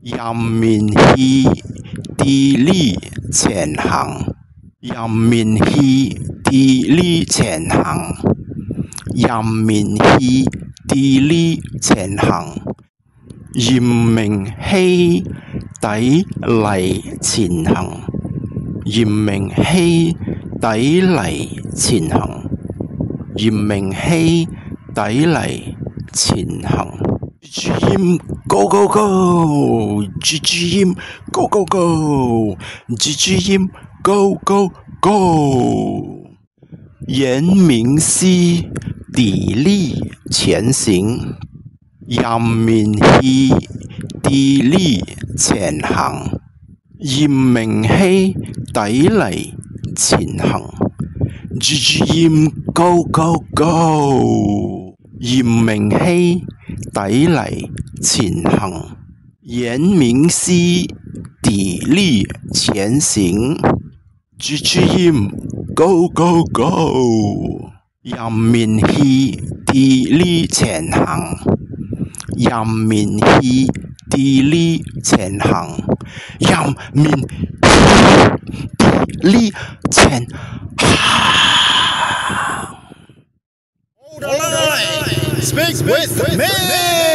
人面喜，地利前行。人面喜，地利前行。人面喜，地利前行。人明喜，砥礪前行。人明喜，砥礪前行。人明喜，砥礪前行。GGM Go Go Go GGM Go Go Go GGM Go Go Go 言明熙，砥砺前行。人面喜，砥砺前行。人明喜，砥礪前行。GGM Go Go Go 人明喜，砥礪前行。言明熙，砥砺前行。GGM Go Go Go 人面喜，砥砺前行。人面喜，砥砺前行。人面喜，砥砺前行。Hold the line. Speak with me.